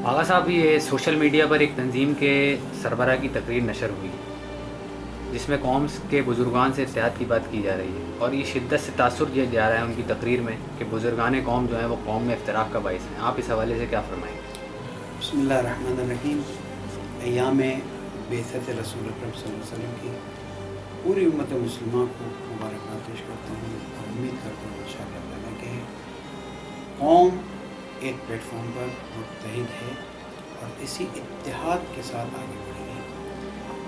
آغا صاحب، یہ social media پر ایک تنظیم کے سربراہ کی تقریر نشر ہوئی جس میں قوم کے بزرگان سے اتحاد کی بات کی جا رہی ہے، اور یہ شدت سے تاثر دیا جا رہا ہے ان کی تقریر میں کہ بزرگان قوم جو ہیں وہ قوم میں افتراق کا باعث ہیں۔ آپ اس حوالے سے کیا فرمائیں گے؟ بسم اللہ الرحمن الرحیم۔ ایام بعثت رسول اکرم صلی اللہ علیہ وسلم کی پوری امت مسلمہ کو مبارکباد پیش کرتا ہوں اور امید کرتا ہوں انشاءاللہ تعالیٰ کہ قوم ایک پلیٹ فارم پر متحد ہے اور اسی اتحاد کے ساتھ آگے بڑھے گی۔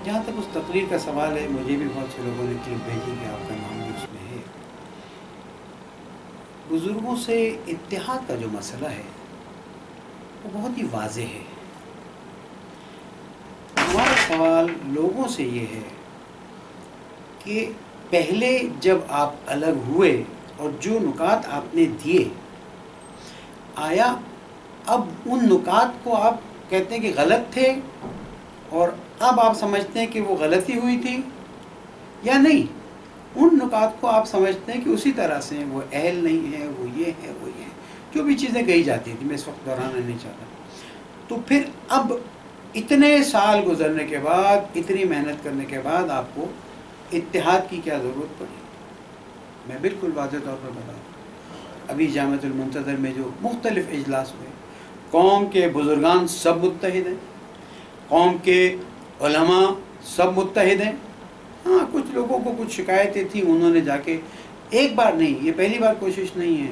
جہاں تک اس تقریر کا سوال ہے، مجھے بھی بہت سے لوگوں نے کلپ بھیجی کہ آپ کا نام بھی اس میں ہے۔ بزرگوں سے اتحاد کا جو مسئلہ ہے وہ بہت ہی واضح ہے۔ ہمارا سوال لوگوں سے یہ ہے کہ پہلے جب آپ الگ ہوئے اور جو نکات آپ نے دیے، آیا اب ان نکات کو آپ کہتے ہیں کہ غلط تھے اور اب آپ سمجھتے ہیں کہ وہ غلطی ہوئی تھی، یا نہیں ان نکات کو آپ سمجھتے ہیں کہ اسی طرح سے وہ اہل نہیں ہے، وہ یہ ہے، وہ یہ ہے، جو بھی چیزیں کہی جاتی تھیں، میں اس وقت دہرانا نہیں چاہتا۔ تو پھر اب اتنے سال گزرنے کے بعد، اتنی محنت کرنے کے بعد آپ کو اتحاد کی کیا ضرورت پڑی؟ میں بالکل واضح طور پر بتاؤں، ابھی جامعۃ المنتظر میں جو مختلف اجلاس ہوئے، قوم کے بزرگان سب متحد ہیں، قوم کے علماء سب متحد ہیں۔ ہاں، کچھ لوگوں کو کچھ شکایتیں تھیں، انہوں نے جا کے ایک بار نہیں، یہ پہلی بار کوشش نہیں ہے،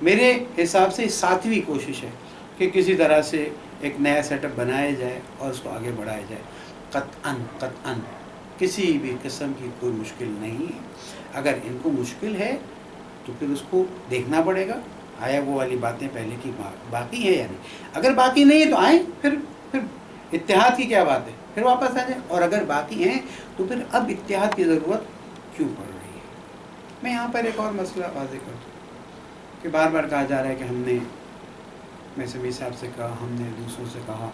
میرے حساب سے 7ویں کوشش ہے کہ کسی طرح سے ایک نیا سیٹ اپ بنایا جائے اور اس کو آگے بڑھایا جائے۔ قطعاً کسی بھی قسم کی کوئی مشکل نہیں ہے۔ اگر ان کو مشکل ہے تو پھر اس کو دیکھنا پڑے گا، آیا وہ والی باتیں پہلے کی باقی ہیں یا نہیں۔ اگر باقی نہیں ہے تو آئیں، پھر اتحاد کی کیا بات ہے، پھر واپس آ جائیں، اور اگر باقی ہیں تو پھر اب اتحاد کی ضرورت کیوں پڑ رہی ہے؟ میں یہاں پر ایک اور مسئلہ واضح کر دوں کہ بار بار کہا جا رہا ہے کہ ہم نے، میں سمیع صاحب سے کہا، ہم نے دوسروں سے کہا۔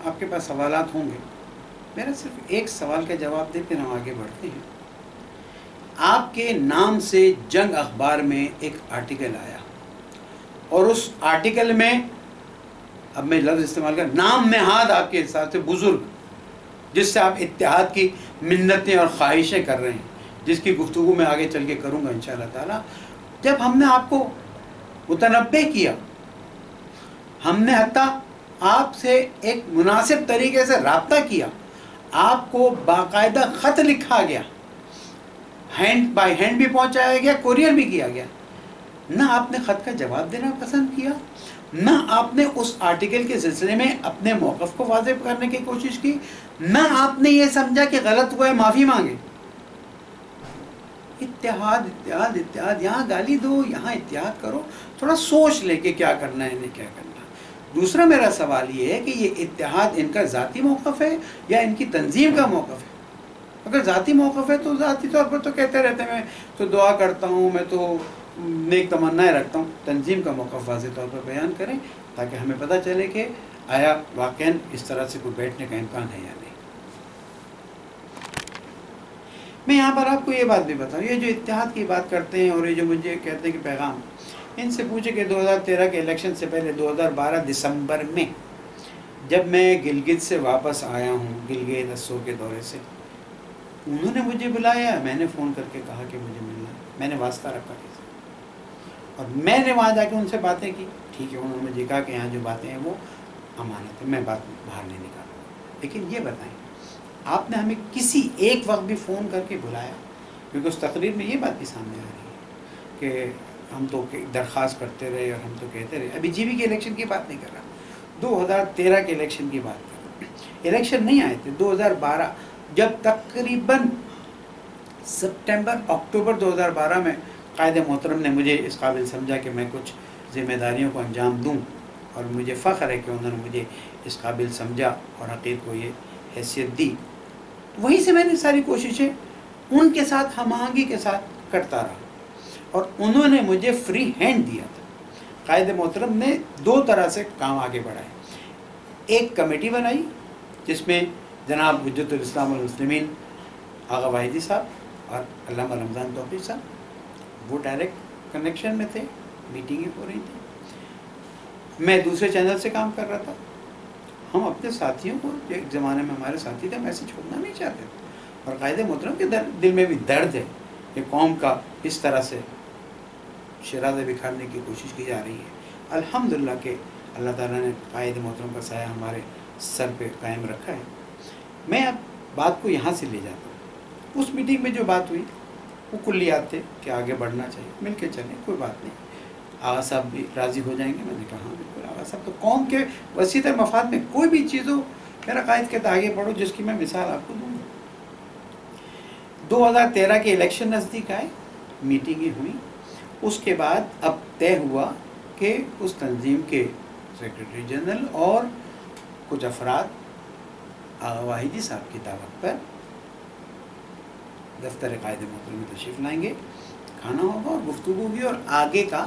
آپ کے پاس سوالات ہوں گے، میرا صرف ایک سوال کا جواب دیں، پھر ہم آگے بڑھتے ہیں۔ آپ کے نام سے جنگ اخبار میں ایک آرٹیکل آیا، اور اس آرٹیکل میں، اب میں لفظ استعمال کر، نام نہاد آپ کے حساب سے بزرگ، جس سے آپ اتحاد کی منتیں اور خواہشیں کر رہے ہیں، جس کی گفتگو میں آگے چل کے کروں گا انشاءاللہ تعالی۔ جب ہم نے آپ کو متنبہ کیا، ہم نے حتیٰ آپ سے ایک مناسب طریقے سے رابطہ کیا، آپ کو باقاعدہ خط لکھا گیا، ہینڈ بائی ہینڈ بھی پہنچایا گیا، کوریئر بھی کیا گیا، نہ آپ نے خط کا جواب دینا پسند کیا، نہ آپ نے اس آرٹیکل کے سلسلے میں اپنے موقف کو واضح کرنے کی کوشش کی، نہ آپ نے یہ سمجھا کہ غلط ہوا ہے معافی مانگے۔ اتحاد اتحاد اتحاد، یہاں گالی دو، یہاں اتحاد کرو، تھوڑا سوچ لے کہ کیا کرنا ہے، انہیں کیا کرنا ہے۔ دوسرا میرا سوال یہ ہے کہ یہ اتحاد ان کا ذاتی موقف ہے یا ان کی تنظیم کا موقف ہے؟ اگر ذاتی موقف ہے تو ذاتی طور پر تو کہتے رہتے ہیں میں تو دعا کرتا ہوں، میں تو نیک تمنائیں رکھتا ہوں۔ تنظیم کا موقف واضح طور پر بیان کریں تاکہ ہمیں پتہ چلے کہ آیا واقعاً اس طرح سے کوئی بیٹھنے کا امکان ہے یا نہیں۔ میں یہاں پر آپ کو یہ بات بھی بتاؤں، یہ جو اتحاد کی بات کرتے ہیں اور یہ جو مجھے کہتے ہیں کہ پیغام، ان سے پوچھے کہ 2013 کے الیکشن سے پہلے 2012 دسمبر میں جب میں گلگت سے واپس آیا ہوں، گلگت اسو کے دورے سے، انہوں نے مجھے بلایا، میں نے فون کر کے کہا کہ مجھے ملنا ہے، میں نے واسطہ رکھا کسی اور میں نے وہاں جا کے ان سے باتیں کی۔ ٹھیک ہے، انہوں نے مجھے کہا کہ یہاں جو باتیں ہیں وہ امانت ہے، میں بات باہر نہیں نکالوں، لیکن یہ بتائیں آپ نے ہمیں کسی ایک وقت بھی فون کر کے بلایا؟ کیونکہ اس تقریر میں یہ بات بھی سامنے آ رہی ہے کہ ہم تو درخواست کرتے رہے اور ہم تو کہتے رہے۔ ابھی جی بی کے الیکشن کی بات نہیں کر رہا، 2013 کے الیکشن کی بات کر رہا۔ الیکشن نہیں آئے تھے 2012، جب تقریباً سپٹمبر اکتوبر 2012 میں قائد محترم نے مجھے اس قابل سمجھا کہ میں کچھ ذمہ داریوں کو انجام دوں، اور مجھے فخر ہے کہ انہوں نے مجھے اس قابل سمجھا اور حقیقت کو یہ حیثیت دی، وہیں سے میں نے ساری کوششیں ان کے ساتھ ہم آہنگی کے ساتھ کرتا رہا، اور انہوں نے مجھے فری ہینڈ دیا تھا۔ قائد محترم نے 2 طرح سے کام آگے بڑھائے، ایک کمیٹی بنائی جس میں جناب حجت الاسلام والمسلمین آغا واحدی صاحب اور علامہ رمضان توقی صاحب، وہ ڈائریکٹ کنیکشن میں تھے، میٹنگیں ہو رہی تھیں۔ میں دوسرے چینل سے کام کر رہا تھا. ہم اپنے ساتھیوں کو جو ایک زمانے میں ہمارے ساتھی تھے ہم ایسے چھوڑنا نہیں چاہتے تھے. اور قائد محترم کے دل میں بھی درد ہے کہ قوم کا اس طرح سے شرازہ بکھارنے کی کوشش کی جا رہی ہے. الحمدللہ کہ اللہ تعالیٰ نے قائد محترم کا سایہ ہمارے سر پہ قائم رکھا ہے. میں اب بات کو یہاں سے لے جاتا ہوں. اس میٹنگ میں جو بات ہوئی وہ کلیات تھے کہ آگے بڑھنا چاہیے, مل کے چلیں, کوئی بات نہیں. آغا صاحب بھی راضی ہو جائیں گے. میں نے کہا ہاں بالکل آغا صاحب تو قوم کے وسیع تر مفاد میں کوئی بھی چیز ہو میرا قائد کہتا آگے بڑھو, جس کی میں مثال آپ کو دوں گا. 2013 کے الیکشن نزدیک آئے, میٹنگیں ہوئیں. اس کے بعد اب طے ہوا کہ اس تنظیم کے سیکرٹری جنرل اور کچھ افراد آغا واحدی صاحب کی دعوت پر دفتر قائد محترم میں تشریف لائیں گے. کھانا ہوگا اور گفتگو ہوگی اور آگے کا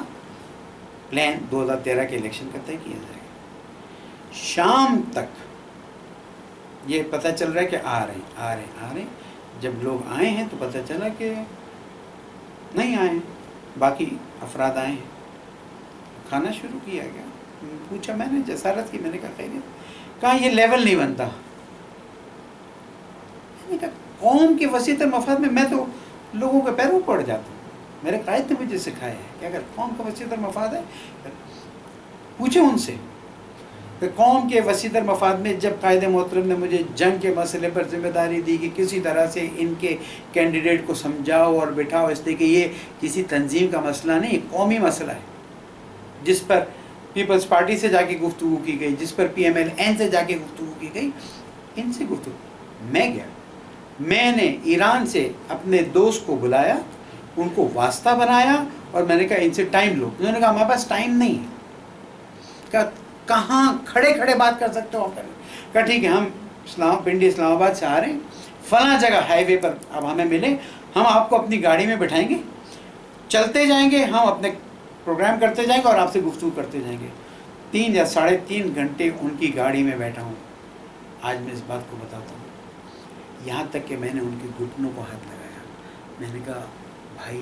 پلان 2013 کے الیکشن کا طے کیا جائے گا. شام تک یہ پتہ چل رہا ہے کہ آ رہے ہیں. جب لوگ آئے ہیں تو پتہ چلا کہ نہیں آئے ہیں, باقی افراد آئے ہیں. کھانا شروع کیا گیا. پوچھا, میں نے جسارت کی, میں نے کہا خیریت. کہا یہ لیول نہیں بنتا. میں نے کہا قوم کے وسیع تر مفاد میں تو لوگوں کے پیروں پڑ جاتا ہوں. میرے قائد نے مجھے سکھایا ہے کہ اگر قوم کا وسیع تر مفاد ہے, پوچھیں ان سے کہ قوم کے وسیع تر مفاد میں جب قائد محترم نے مجھے جنگ کے مسئلے پر ذمہ داری دی کہ کسی طرح سے ان کے کینڈیڈیٹ کو سمجھاؤ اور بٹھاؤ, اس لیے کہ یہ کسی تنظیم کا مسئلہ نہیں, قومی مسئلہ ہے, جس پر پیپلز پارٹی سے جا کے گفتگو کی گئی, جس پر PMLN سے جا کے گفتگو کی گئی, ان سے گفتگو. میں گیا, میں نے ایران سے اپنے دوست کو بلایا, ان کو واسطہ بنایا اور میں نے کہا ان سے ٹائم لو. انہوں نے کہا ہمارے پاس ٹائم نہیں ہے. کہاں کھڑے بات کر سکتے ہو؟ کہا ٹھیک ہے, ہم پنڈی اسلام آباد سے آ رہے ہیں, فلاں جگہ ہائی وے پر اب ہمیں ملیں, ہم آپ کو اپنی گاڑی میں بٹھائیں گے, چلتے جائیں گے, ہم اپنے پروگرام کرتے جائیں گے اور آپ سے گفتگو کرتے جائیں گے. 3 یا 3.5 گھنٹے ان کی گاڑی میں بیٹھا ہوں. آج میں اس بات کو بتاتا ہوں, یہاں تک کہ میں نے ان کے گھٹنوں کو ہاتھ لگایا. میں نے کہا بھائی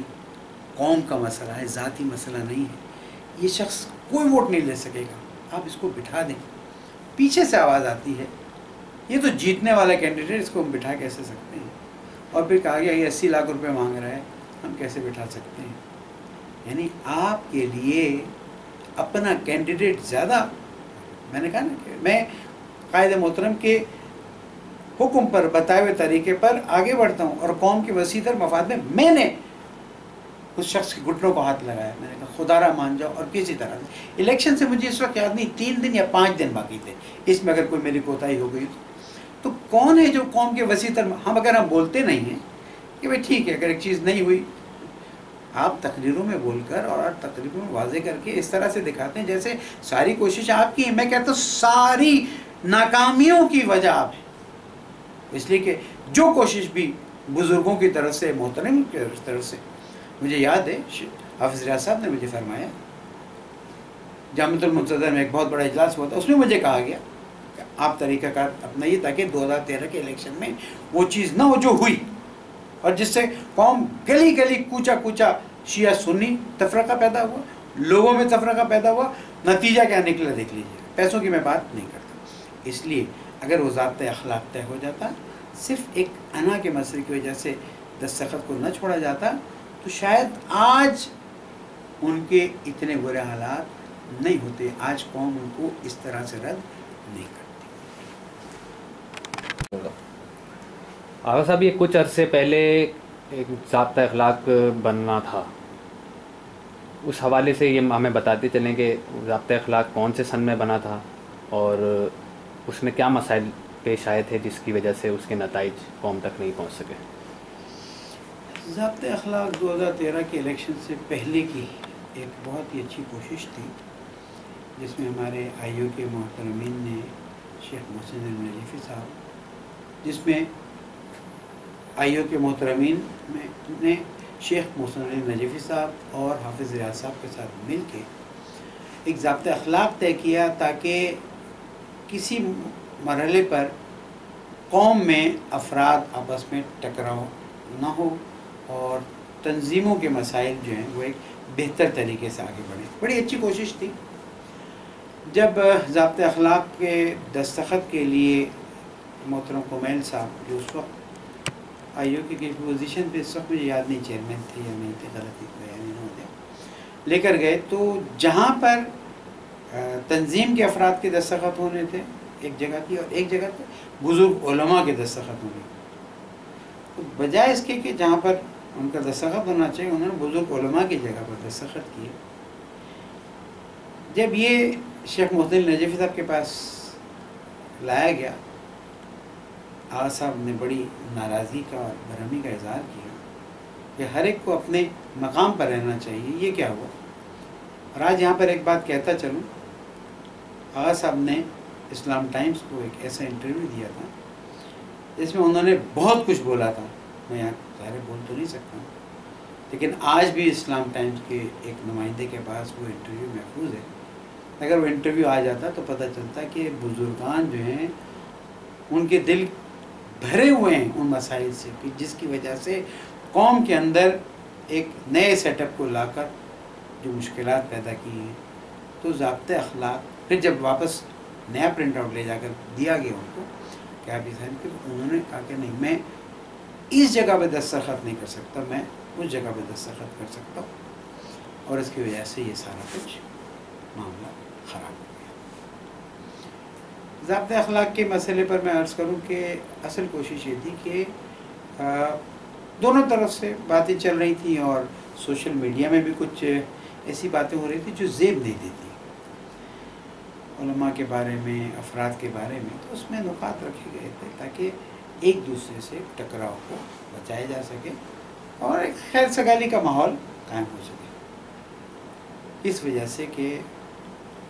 قوم کا مسئلہ ہے, ذاتی مسئلہ نہیں ہے. یہ شخص کوئی ووٹ نہیں لے سکے گا, آپ اس کو بٹھا دیں. پیچھے سے آواز آتی ہے یہ تو جیتنے والا کینڈیڈیٹ, اس کو ہم بٹھا کیسے سکتے ہیں؟ اور پھر کہا گیا یہ 80 لاکھ روپے مانگ رہا ہے, ہم کیسے بٹھا سکتے ہیں؟ یعنی آپ کے لیے اپنا کینڈیڈیٹ زیادہ. میں نے کہا نا کہ میں قائد محترم کے حکم پر, بتائے ہوئے طریقے پر آگے بڑھتا ہوں, اور قوم کے وسیع تر مفاد میں نے اس شخص کے گھٹنوں کو ہاتھ لگایا. میں نے کہا خدا را مان جاؤ. اور کسی طرح سے الیکشن سے مجھے اس وقت یاد نہیں 3 دن یا 5 دن باقی تھے, اس میں اگر کوئی میری کوتاہی ہو گئی تو کون ہے جو قوم کے وسیع تر, ہم بولتے نہیں ہیں کہ بھائی ٹھیک ہے اگر ایک چیز نہیں ہوئی, آپ تقریروں میں بول کر اور تقریروں میں واضح کر کے اس طرح سے دکھاتے ہیں جیسے ساری کوشش آپ کی ہے. میں کہتا ہوں ساری ناکامیوں کی وجہ آپ ہے, اس لیے کہ جو کوشش بھی بزرگوں کی طرف سے, محترم کی طرف سے, مجھے یاد ہے حافظ ریاض صاحب نے مجھے فرمایا جامعۃ المنتظر میں ایک بہت بڑا اجلاس ہوا تھا, اس میں مجھے کہا گیا کہ آپ طریقہ کار اپنائیے تاکہ 2013 کے الیکشن میں وہ چیز نہ ہو جو ہوئی, اور جس سے قوم گلی گلی کوچا شیعہ سنی تفرقہ پیدا ہوا, لوگوں میں تفرقہ پیدا ہوا. نتیجہ کیا نکلا دیکھ لیجیے. پیسوں کی میں بات نہیں کرتا. اس لیے اگر وہ ضابطۂ اخلاق طے ہو جاتا, صرف ایک انا کے مسئلے کی وجہ سے دستخط کو نہ چھوڑا جاتا, تو شاید آج ان کے اتنے برے حالات نہیں ہوتے. آج قوم ان کو اس طرح سے رد نہیں کرتی. آغا صاحب, یہ کچھ عرصے پہلے ایک ضابطہ اخلاق بننا تھا, اس حوالے سے یہ ہمیں بتاتے چلیں کہ ضابطہ اخلاق کون سے سن میں بنا تھا اور اس میں کیا مسائل پیش آئے تھے جس کی وجہ سے اس کے نتائج قوم تک نہیں پہنچ سکے. ضابطۂ اخلاق 2013 کے الیکشن سے پہلے کی ایک بہت ہی اچھی کوشش تھی, جس میں ہمارے IU کے محترمین نے, شیخ محسن النجفی صاحب, جس میں IU کے محترمین نے شیخ محسن النجفی صاحب اور حافظ ریاض صاحب کے ساتھ مل کے ایک ضابطۂ اخلاق طے کیا تاکہ کسی مرحلے پر قوم میں افراد آپس میں ٹکراؤ نہ ہو اور تنظیموں کے مسائل جو ہیں وہ ایک بہتر طریقے سے آگے بڑھیں. بڑی اچھی کوشش تھی. جب ضابطۂ اخلاق کے دستخط کے لیے محترم کمیل صاحب جو اس وقت آئی او کی پوزیشن پہ، اس وقت مجھے یاد نہیں چیئرمین تھے یا نہیں تھے، غلطی بیان نہ ہو جائے، لے کر گئے تو جہاں پر تنظیم کے افراد کے دستخط ہونے تھے ایک جگہ کی، اور ایک جگہ پہ بزرگ علماء کے دستخط ہونے تھے، تو بجائے اس کے کہ جہاں پر ان کا دستخط ہونا چاہیے انہوں نے بزرگ علماء کی جگہ پر دستخط کیے۔ جب یہ شیخ محسن نجفی صاحب کے پاس لایا گیا، آغا صاحب نے بڑی ناراضگی کا اور برہمی کا اظہار کیا کہ ہر ایک کو اپنے مقام پر رہنا چاہیے، یہ کیا ہوا؟ اور آج یہاں پر ایک بات کہتا چلوں، آغا صاحب نے اسلام ٹائمز کو ایک ایسا انٹرویو دیا تھا جس میں انہوں نے بہت کچھ بولا تھا، میں یہاں ظاہر بول تو نہیں سکتا ہوں، لیکن آج بھی اسلام ٹائمز کے ایک نمائندے کے پاس وہ انٹرویو محفوظ ہے۔ اگر وہ انٹرویو آ جاتا تو پتہ چلتا کہ بزرگان جو ہیں ان کے دل بھرے ہوئے ہیں ان مسائل سے، کہ جس کی وجہ سے قوم کے اندر ایک نئے سیٹ اپ کو لا کر جو مشکلات پیدا کی ہیں۔ تو ضابطۂ اخلاق پھر جب واپس نیا پرنٹ آؤٹ لے جا کر دیا گیا ان کو کہ آپ یہ کہ انہوں نے کہا کہ نہیں، میں اس جگہ پہ دستخط نہیں کر سکتا، میں اس جگہ پہ دستخط کر سکتا ہوں، اور اس کی وجہ سے یہ سارا کچھ معاملہ خراب ہو گیا۔ ضابطۂ اخلاق کے مسئلے پر میں عرض کروں کہ اصل کوشش یہ تھی کہ دونوں طرف سے باتیں چل رہی تھیں، اور سوشل میڈیا میں بھی کچھ ایسی باتیں ہو رہی تھیں جو زیب نہیں دیتی علماء کے بارے میں، افراد کے بارے میں، تو اس میں نکات رکھے گئے تھے تاکہ ایک دوسرے سے ٹکراؤ کو بچایا جا سکے اور ایک خیر سگالی کا ماحول قائم ہو سکے۔ اس وجہ سے کہ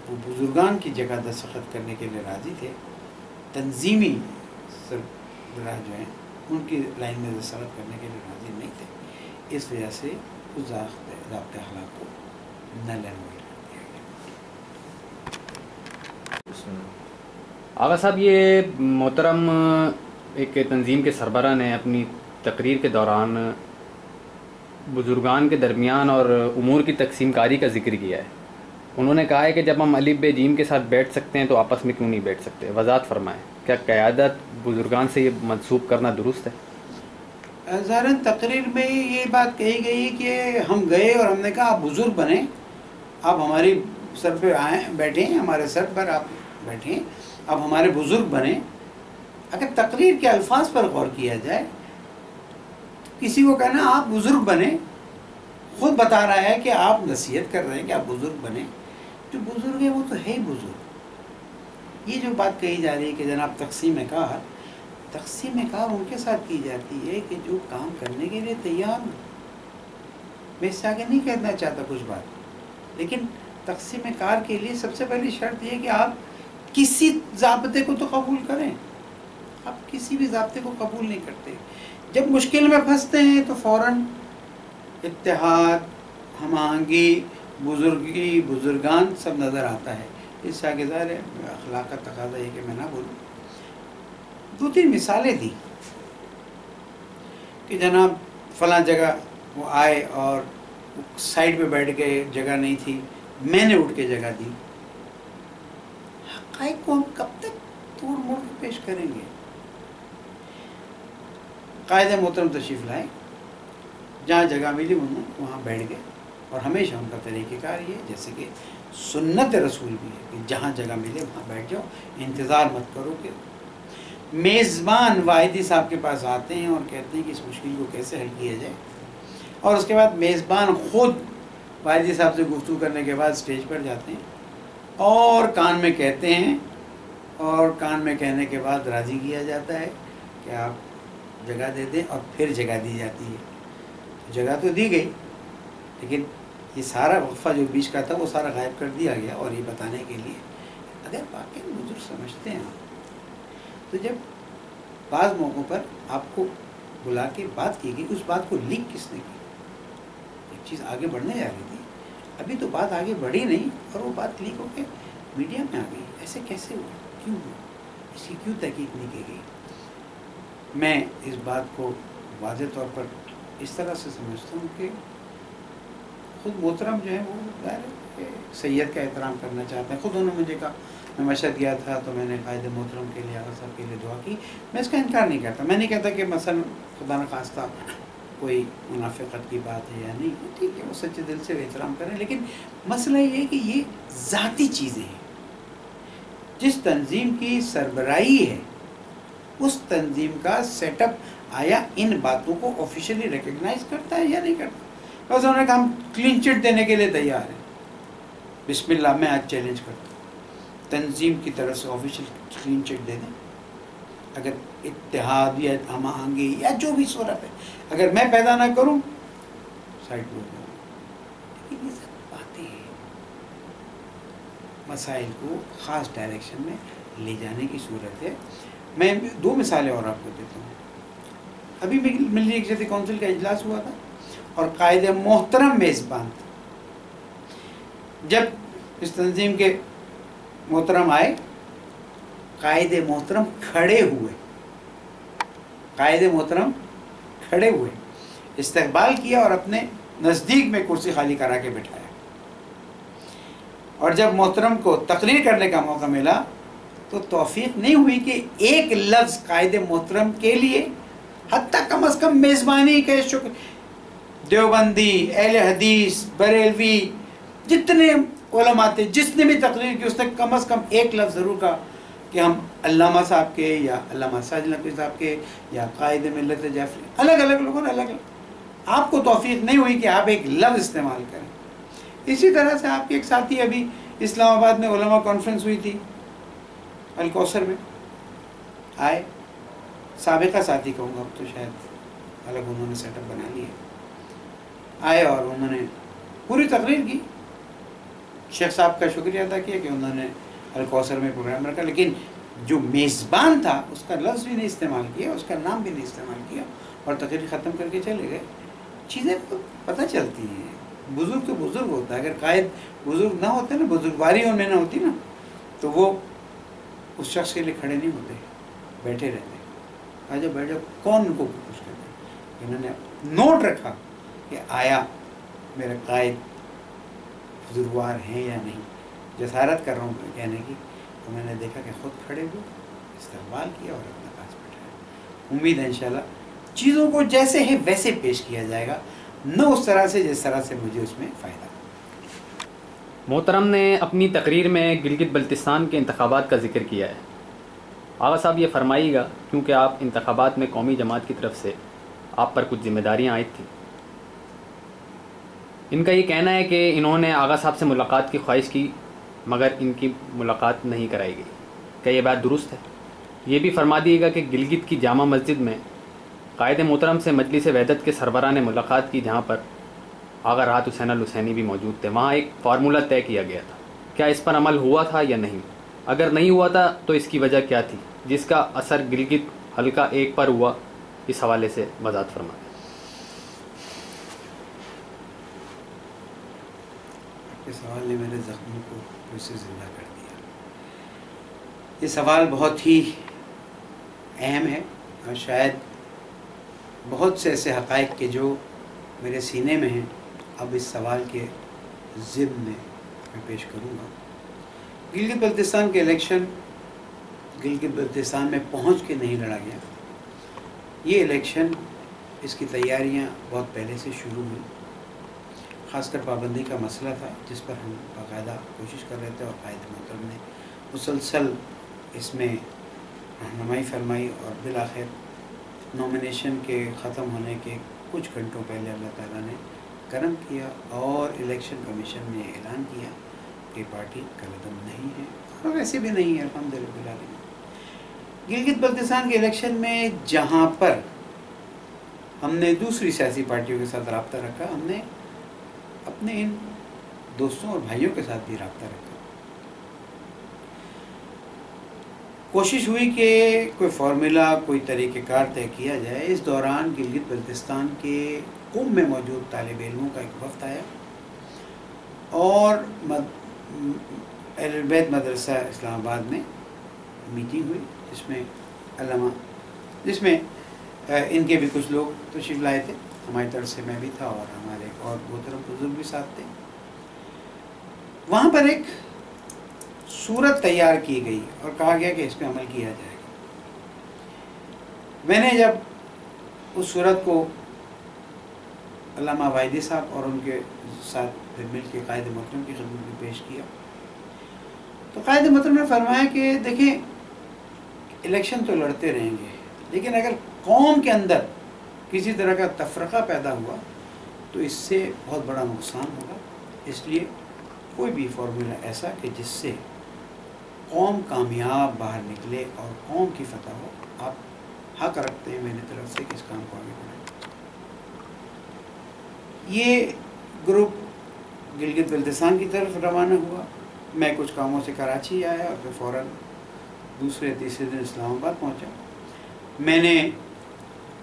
وہ بزرگان کی جگہ دستخط کرنے کے لیے راضی تھے، تنظیمی سربراہ جو ہیں ان کی لائن میں دستخط کرنے کے لیے راضی نہیں تھے، اس وجہ سے اس ضابطۂ اخلاق کو نل اینڈ وائڈ کر دیا گیا۔ آغا صاحب، یہ محترم ایک تنظیم کے سربراہ نے اپنی تقریر کے دوران بزرگان کے درمیان اور امور کی تقسیم کاری کا ذکر کیا ہے۔ انہوں نے کہا ہے کہ جب ہم الف بے جیم کے ساتھ بیٹھ سکتے ہیں تو آپس میں کیوں نہیں بیٹھ سکتے؟ وضاحت فرمائیں، کیا قیادت بزرگان سے یہ منسوب کرنا درست ہے؟ ظاہراً تقریر میں یہ بات کہی گئی کہ ہم گئے اور ہم نے کہا آپ بزرگ بنیں، آپ ہماری سر پہ آئیں، بیٹھیں، ہمارے سر پر آپ بیٹھیں، آپ ہمارے بزرگ بنیں۔ اگر تقریر کے الفاظ پر غور کیا جائے تو کسی کو کہنا آپ بزرگ بنیں خود بتا رہا ہے کہ آپ نصیحت کر رہے ہیں کہ آپ بزرگ بنیں، جو بزرگ ہے وہ تو ہے ہی بزرگ۔ یہ جو بات کہی جا رہی ہے کہ جناب تقسیم کار ان کے ساتھ کی جاتی ہے کہ جو کام کرنے کے لیے تیار ہوں۔ میں اس سے آگے نہیں کہنا چاہتا کچھ بات، لیکن تقسیم کار کے لیے سب سے پہلی شرط یہ کہ آپ کسی ضابطے کو تو قبول کریں۔ آپ کسی بھی ضابطے کو قبول نہیں کرتے، جب مشکل میں پھنستے ہیں تو فوراً اتحاد، ہم آہنگی، بزرگی، بزرگان سب نظر آتا ہے۔ اس سے آگے ظاہر ہے اخلاق کا تقاضا یہ کہ میں نہ بولوں۔ دو تین مثالیں دی کہ جناب فلاں جگہ وہ آئے اور سائڈ پہ بیٹھ گئے، جگہ نہیں تھی، میں نے اٹھ کے جگہ دی۔ حقائق کو ہم کب تک توڑ موڑ کے پیش کریں گے؟ قائد محترم تشریف لائے، جہاں جگہ ملی وہاں بیٹھ گئے، اور ہمیشہ ان کا طریقہ کار یہ جیسے کہ سنت رسول بھی ہے کہ جہاں جگہ ملے وہاں بیٹھ جاؤ، انتظار مت کرو کہ میزبان واحدی صاحب کے پاس آتے ہیں اور کہتے ہیں کہ اس مشکل کو کیسے حل کیا جائے، اور اس کے بعد میزبان خود واحدی صاحب سے گفتگو کرنے کے بعد اسٹیج پر جاتے ہیں اور کان میں کہتے ہیں، اور کان میں کہنے کے بعد راضی کیا جاتا ہے کہ آپ جگہ دے دیں، اور پھر جگہ دی جاتی ہے۔ جگہ تو دی گئی، لیکن یہ سارا وقفہ جو بیچ کا تھا وہ سارا غائب کر دیا گیا، اور یہ بتانے کے لیے اگر واقعی بزرگ سمجھتے ہیں تو جب بعض موقعوں پر آپ کو بلا کے بات کی گئی، اس بات کو لیک کس نے کی؟ ایک چیز آگے بڑھنے جا رہی تھی، ابھی تو بات آگے بڑھی نہیں اور وہ بات لیک ہو کے میڈیا میں آ گئی۔ ایسے کیسے ہوا؟ کیوں ہوا؟ اس کی کیوں تحقیق نہیں کی گئی؟ میں اس بات کو واضح طور پر اس طرح سے سمجھتا ہوں کہ خود محترم جو ہیں وہ ظاہر ہے سید کا احترام کرنا چاہتے ہیں. خود انہوں نے مجھے کہا، میں مشہد گیا تھا تو میں نے قائد محترم کے لیے، آغا صاحب کے لیے دعا کی. میں اس کا انکار نہیں کرتا. میں نہیں کہتا کہ مثلا خدا نخواستہ کوئی منافقت کی بات ہے یا نہیں، ٹھیک ہے وہ سچے دل سے احترام کریں، لیکن مسئلہ یہ ہے کہ یہ ذاتی چیزیں ہیں. جس تنظیم کی سربراہی ہے اس تنظیم کا سیٹ اپ آیا ان باتوں کو آفیشیلی ریکگنائز کرتا ہے یا نہیں کرتا. بس انہوں نے کہا ہم کلین چٹ دینے کے لیے تیار ہیں. بسم اللہ، میں آج چیلنج کرتا ہوں تنظیم کی طرف سے آفیشیل کلین چٹ دے دیں. اگر اتحاد یا ہم آہنگی یا جو بھی صورت ہے اگر میں پیدا نہ کروں، سائڈ ہو جاؤں. لیکن یہ سب باتیں ہیں، مسائل کو خاص ڈائریکشن میں لے جانے کی صورت ہے. میں 2 مثالیں اور آپ کو دیتا ہوں. ابھی ملی یکجہتی کونسل کا اجلاس ہوا تھا اور قائد محترم میزبان تھا. جب اس تنظیم کے محترم آئے، قائد محترم کھڑے ہوئے، قائد محترم کھڑے ہوئے، استقبال کیا اور اپنے نزدیک میں کرسی خالی کرا کے بٹھایا. اور جب محترم کو تقریر کرنے کا موقع ملا تو توفیق نہیں ہوئی کہ ایک لفظ قائد محترم کے لیے، حتیٰ کم از کم میزبانی کے شکر، دیوبندی، اہل حدیث، بریلوی، جتنے علماء تھے جس نے بھی تقریر کی اس نے کم از کم ایک لفظ ضرور کہا کہ ہم علامہ صاحب کے یا علامہ ساجد نقوی صاحب کے یا قائد ملت جعفری، الگ الگ لوگوں نے الگ الگ. آپ کو توفیق نہیں ہوئی کہ آپ ایک لفظ استعمال کریں. اسی طرح سے آپ کے ایک ساتھی ابھی اسلام آباد میں علماء کانفرنس ہوئی تھی الکوثر میں، آئے، سابقہ ساتھی کہوں گا، اب تو شاید الگ انہوں نے سیٹ اپ بنا لیا. آئے اور انہوں نے پوری تقریر کی. شیخ صاحب کا شکریہ ادا کیا کہ انہوں نے الکوثر میں پروگرام رکھا، لیکن جو میزبان تھا اس کا لفظ بھی نہیں استعمال کیا، اس کا نام بھی نہیں استعمال کیا اور تقریر ختم کر کے چلے گئے. چیزیں پتہ چلتی ہیں. بزرگ تو بزرگ ہوتا ہے. اگر قائد بزرگ نہ ہوتے نا، بزرگواری ان میں نہ ہوتی نا، تو وہ اس شخص کے لیے کھڑے نہیں ہوتے، بیٹھے رہتے. آجا بیٹھ جاؤ، کون ان کو خوش کرتے. انہوں نے نوٹ رکھا کہ آیا میرے قائد بزرگوار ہیں یا نہیں. جسارت کر رہا ہوں کہنے کی، تو میں نے دیکھا کہ خود کھڑے ہوئے، استقبال کیا اور اپنے پاس بیٹھایا. امید ہے انشاءاللہ چیزوں کو جیسے ہے ویسے پیش کیا جائے گا، نہ اس طرح سے جس طرح سے مجھے اس میں فائدہ. محترم نے اپنی تقریر میں گلگت بلتستان کے انتخابات کا ذکر کیا ہے. آغا صاحب یہ فرمائیے گا، کیونکہ آپ انتخابات میں قومی جماعت کی طرف سے آپ پر کچھ ذمہ داریاں عائد تھیں. ان کا یہ کہنا ہے کہ انہوں نے آغا صاحب سے ملاقات کی خواہش کی مگر ان کی ملاقات نہیں کرائی گئی. کیا یہ بات درست ہے؟ یہ بھی فرما دیے گا کہ گلگت کی جامع مسجد میں قائد محترم سے مجلس وحدت کے سربراہ نے ملاقات کی، جہاں پر آغا راحت حسین الحسینی بھی موجود تھے. وہاں ایک فارمولہ طے کیا گیا تھا. کیا اس پر عمل ہوا تھا یا نہیں؟ اگر نہیں ہوا تھا تو اس کی وجہ کیا تھی جس کا اثر گلگت حلقہ 1 پر ہوا؟ اس حوالے سے وضاحت فرمائیں. آپ کے سوال نے میرے زخموں کو پھر سے زندہ کر دیا. یہ سوال بہت ہی اہم ہے اور شاید بہت سے ایسے حقائق کے جو میرے سینے میں ہیں اب اس سوال کے ضمن میں پیش کروں گا. گلگت بلتستان کے الیکشن گلگت بلتستان میں پہنچ کے نہیں لڑا گیا. یہ الیکشن، اس کی تیاریاں بہت پہلے سے شروع ہوئی. خاص کر پابندی کا مسئلہ تھا جس پر ہم باقاعدہ کوشش کر رہے تھے اور قائد محترم نے مسلسل اس میں رہنمائی فرمائی اور بالآخر نومینیشن کے ختم ہونے کے کچھ گھنٹوں پہلے اللہ تعالیٰ نے کرم کیا اور الیکشن کمیشن نے اعلان کیا کہ پارٹی کالعدم نہیں ہے اور ویسے بھی نہیں ہے الحمدللہ. گلگت بلتستان کے الیکشن میں جہاں پر ہم نے دوسری سیاسی پارٹیوں کے ساتھ رابطہ رکھا، ہم نے اپنے ان دوستوں اور بھائیوں کے ساتھ بھی رابطہ رکھا. کوشش ہوئی کہ کوئی فارمولا، کوئی طریقہ کار طے کیا جائے. اس دوران گلگت بلتستان کے قم میں موجود طالب علموں کا ایک وفد آیا اور اہل بیت مدرسہ اسلام آباد میں میٹنگ ہوئی جس میں ان کے بھی کچھ لوگ تشریف لائے تھے ہماری طرف سے میں بھی تھا اور ہمارے اور محترم بزرگ بھی ساتھ تھے. وہاں پر ایک صورت تیار کی گئی اور کہا گیا کہ اس پہ عمل کیا جائے گا. میں نے جب اس صورت کو علامہ واحدی صاحب اور ان کے ساتھ پھر مل کے قائد محترم کی خدمت میں پیش کیا تو قائد محترم نے فرمایا کہ دیکھیں الیکشن تو لڑتے رہیں گے لیکن اگر قوم کے اندر کسی طرح کا تفرقہ پیدا ہوا تو اس سے بہت بڑا نقصان ہوگا. اس لیے کوئی بھی فارمولا ایسا کہ جس سے قوم کامیاب باہر نکلے اور قوم کی فتح ہو، آپ حق رکھتے ہیں میری طرف سے کہ اس کام کو آگے بڑھائیں. یہ گروپ گلگت بلتستان کی طرف روانہ ہوا. میں کچھ کاموں سے کراچی آیا اور پھر فوراً دوسرے تیسرے دن اسلام آباد پہنچا. میں نے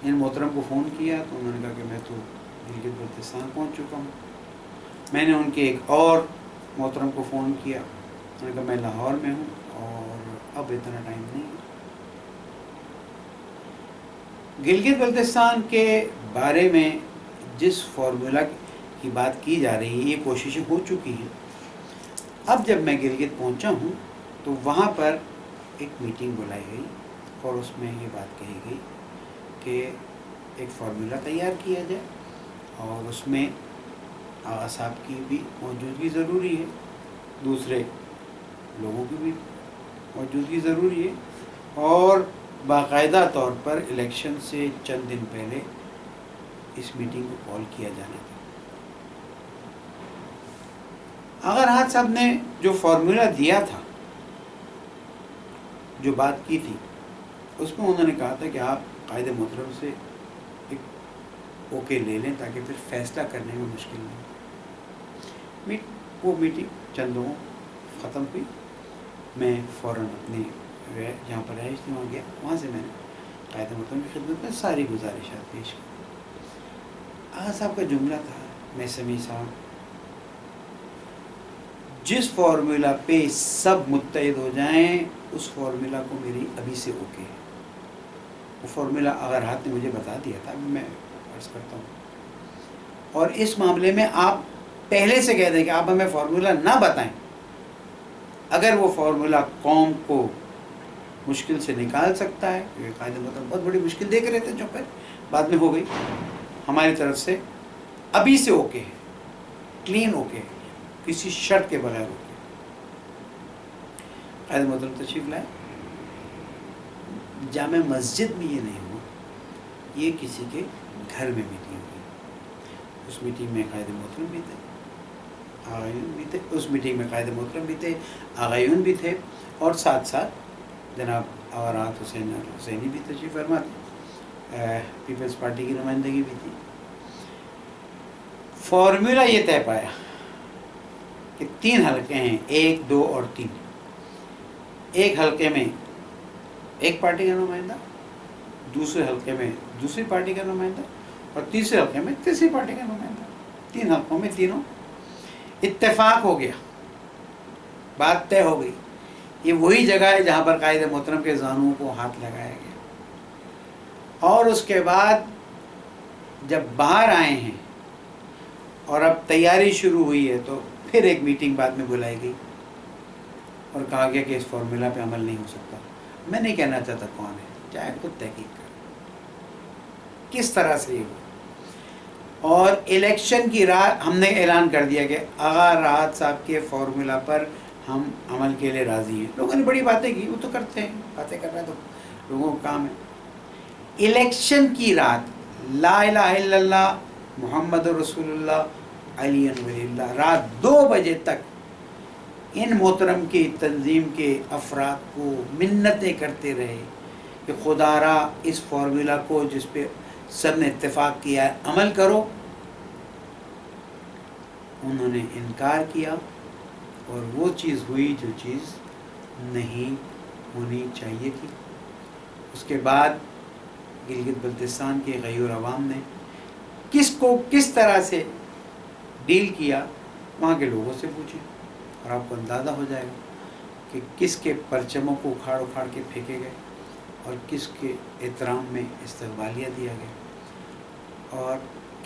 ان محترم کو فون کیا تو انہوں نے کہا کہ میں تو گلگت بلتستان پہنچ چکا ہوں. میں نے ان کے ایک اور محترم کو فون کیا، انہوں نے کہا میں لاہور میں ہوں اور اب اتنا ٹائم نہیں. گلگت بلتستان کے بارے میں جس فارمولا کی بات کی جا رہی ہے یہ کوششیں ہو چکی ہیں. اب جب میں گلگت پہنچا ہوں تو وہاں پر ایک میٹنگ بلائی گئی اور اس میں یہ بات کہی گئی کہ ایک فارمولا تیار کیا جائے اور اس میں آغا صاحب کی بھی موجودگی ضروری ہے، دوسرے لوگوں کی بھی موجودگی ضروری ہے اور باقاعدہ طور پر الیکشن سے چند دن پہلے اس میٹنگ کو کال کیا جانا تھا. آغا راحت صاحب نے جو فارمولا دیا تھا، جو بات کی تھی، اس میں انہوں نے کہا تھا کہ آپ قائد محترم سے ایک اوکے لے لیں تاکہ پھر فیصلہ کرنے میں مشکل نہیں. وہ میٹنگ چند لوگوں ختم ہوئی. میں فوراً اپنی جہاں پر رہائش تھی وہاں گیا. وہاں سے میں نے قائد محترم کی خدمت میں ساری گزارشات پیش کی. آغا صاحب کا جملہ تھا، میں سمیع صاحب جس فارمولا پہ سب متحد ہو جائیں اس فارمولا کو میری ابھی سے اوکے ہے. وہ فارمولا اگر ہاتھ نے مجھے بتا دیا تھا، میں عرض کرتا ہوں. اور اس معاملے میں آپ پہلے سے کہہ دیں کہ آپ ہمیں فارمولا نہ بتائیں. اگر وہ فارمولا قوم کو مشکل سے نکال سکتا ہے، کیونکہ قائد محترم بہت بڑی مشکل دیکھ رہے تھے جو پھر بعد میں ہو گئی، ہماری طرف سے ابھی سے اوکے ہے، کلین اوکے ہے، کسی شرط کے بغیر اوکے. قائد محترم تشریف لائے. جامع مسجد میں یہ نہیں ہوا، یہ کسی کے گھر میں میٹنگ ہوئی. اس میٹنگ میں قائد محترم بھی تھے، آغایون بھی تھے. اس میٹنگ میں قائد محترم بھی تھے، آغایون بھی تھے اور ساتھ ساتھ جناب آغا راحت حسین حسینی بھی تشریف فرما تھے. پیپلز پارٹی کی نمائندگی بھی تھی. فارمولا یہ طے پایا کہ 3 حلقے ہیں، 1، 2 اور 3. ایک حلقے میں ایک پارٹی کا نمائندہ، دوسرے حلقے میں دوسری پارٹی کا نمائندہ اور تیسرے حلقے میں تیسری پارٹی کا نمائندہ. 3 حلقوں میں تینوں. اتفاق ہو گیا، بات طے ہو گئی. یہ وہی جگہ ہے جہاں پر قائد محترم کے زانوں کو ہاتھ لگایا گیا. اور اس کے بعد جب باہر آئے ہیں اور اب تیاری شروع ہوئی ہے تو پھر ایک میٹنگ بعد میں بلائی گئی اور کہا گیا کہ اس فارمولا پہ عمل نہیں ہو سکتا. میں نہیں کہنا چاہتا کون ہے، چاہے خود تحقیق کر کس طرح سے یہ ہو. اور الیکشن کی رات ہم نے اعلان کر دیا کہ آغا راحت صاحب کے فارمولا پر ہم عمل کے لیے راضی ہیں. لوگوں نے بڑی باتیں کی، وہ تو کرتے ہیں، باتیں کرنا تو لوگوں کا کام ہے. الیکشن کی رات لا الہ الا اللہ محمد رسول اللہ علی ولی اللہ رات 2 بجے تک ان محترم کی تنظیم کے افراد کو منتیں کرتے رہے کہ خدا را اس فارمولا کو جس پہ سب نے اتفاق کیا ہے عمل کرو. انہوں نے انکار کیا اور وہ چیز ہوئی جو چیز نہیں ہونی چاہیے تھی. اس کے بعد گلگت بلتستان کے غیور عوام نے کس کو کس طرح سے ڈیل کیا، وہاں کے لوگوں سے پوچھیں اور آپ کو اندازہ ہو جائے گا کہ کس کے پرچموں کو اکھاڑ اکھاڑ کے پھینکے گئے اور کس کے احترام میں استقبالیہ دیا گیا. اور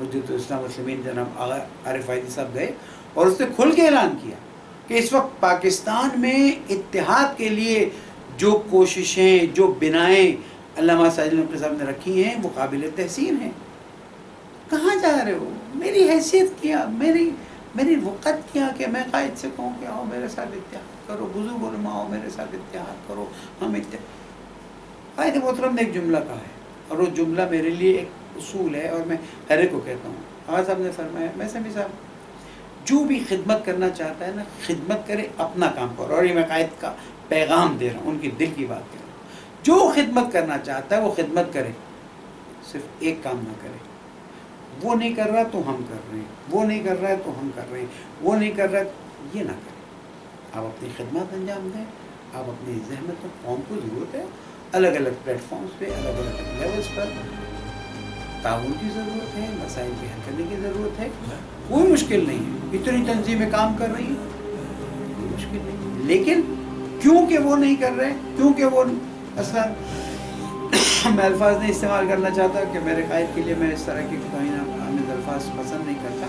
حجت الاسلام مسلمین جناب عارف عائدی صاحب گئے اور اس نے کھل کے اعلان کیا کہ اس وقت پاکستان میں اتحاد کے لیے جو کوششیں، جو بنائیں علامہ ساجد نقوی صاحب نے رکھی ہیں وہ قابل تحسین ہیں۔ کہاں جا رہے ہو؟ میری حیثیت کیا، میری وقت کیا کہ میں قائد سے کہوں کہ آؤ میرے ساتھ اتحاد کرو، بزرگ علماء آؤ میرے ساتھ اتحاد کرو، ہم قائد محترم نے ایک جملہ کہا ہے اور وہ جملہ میرے لیے ایک اصول ہے اور میں ہر ایک کو کہتا ہوں۔ آغا صاحب نے فرمایا، میں سمیع صاحب جو بھی خدمت کرنا چاہتا ہے نا، خدمت کرے، اپنا کام کرو، اور یہ میں قائد کا پیغام دے رہا ہوں، ان کی دل کی بات کر رہا ہوں۔ جو خدمت کرنا چاہتا ہے وہ خدمت کرے، صرف ایک کام نہ کرے، وہ نہیں کر رہا تو ہم کر رہے ہیں، وہ نہیں کر رہا ہے تو ہم کر رہے ہیں، وہ نہیں کر رہا ہے، یہ نہ کریں۔ آپ اپنی خدمات انجام دیں، آپ اپنی زحمت، قوم کو ضرورت ہے، الگ الگ پلیٹ فارمز پہ، الگ الگ لیولز پر تعاون کی ضرورت ہے، مسائل کے حل کرنے کی ضرورت ہے، کوئی مشکل نہیں ہے۔ اتنی تنظیمیں کام کر رہی ہیں، کوئی مشکل نہیں ہے، لیکن کیونکہ وہ نہیں کر رہے، کیونکہ وہ اصلا میں الفاظ نہیں استعمال کرنا چاہتا کہ میرے قائد کے لیے میں اس طرح کی کوئی نہ الفاظ پسند نہیں کرتا،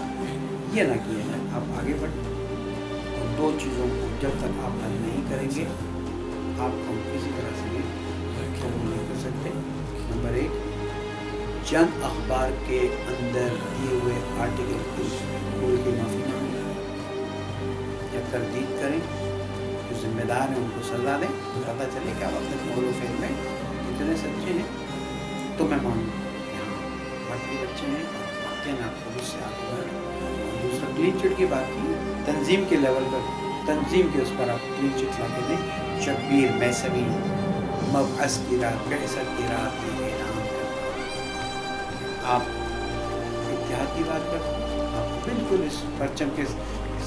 یہ نہ کیا جائے۔ آپ آگے بڑھیں، اور دو چیزوں کو جب تک آپ حل نہیں کریں گے آپ کو کسی طرح سے قبول نہیں کر سکتے۔ نمبر ایک، چند اخبار کے اندر دیے ہوئے آرٹیکل کی کوئی معافی مانگیں یا تردید کریں، جو ذمہ دار ہیں ان کو سزا دیں، پتہ چلے کہ آپ اپنے قول و فعل میں اتنے سچے ہیں تو میں مانوں کہ ہاں باقی بچے ہیں، واقعی آپ خود سے آگے بڑھیں۔ اور دوسرا، کلین چٹ کی بات کی، تنظیم کے لیول پر، تنظیم کے اس پر آپ کلین چٹ لا کے دیں۔ شبیر میسوی مبعث کی رات، بعثت کی رات میں اعلان کرتا، آپ اتحاد کی بات کرتے ہیں، آپ بالکل اس پرچم کے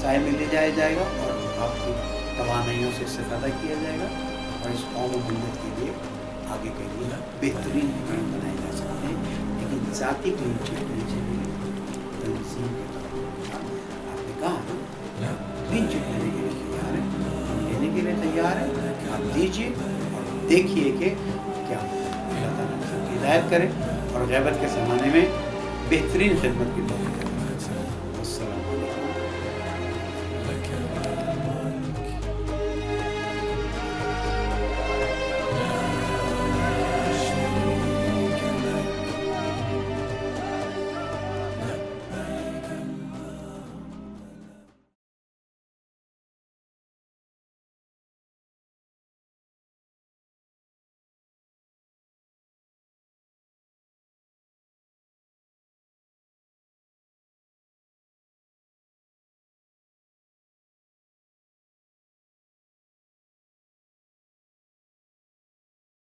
سائے میں لے جایا جائے گا اور آپ کی توانائیوں سے استفادہ کیا جائے گا اور اس قوم و ملت کے لیے آگے کے لیے بہترین حکام بنائے جا سکتے ہیں۔ لیکن ذاتی کلین چٹ نہیں چاہیے، تنظیم کے طور پر آپ نے کہا نا کلین چٹ لینے کے لیے تیار ہے، ہم لینے کے لیے تیار ہیں، آپ دیجیے اور دیکھیے کہ کیا اللہ تعالیٰ سب کی ہدایت کرے اور غیبت کے زمانے میں بہترین خدمت کی توفیق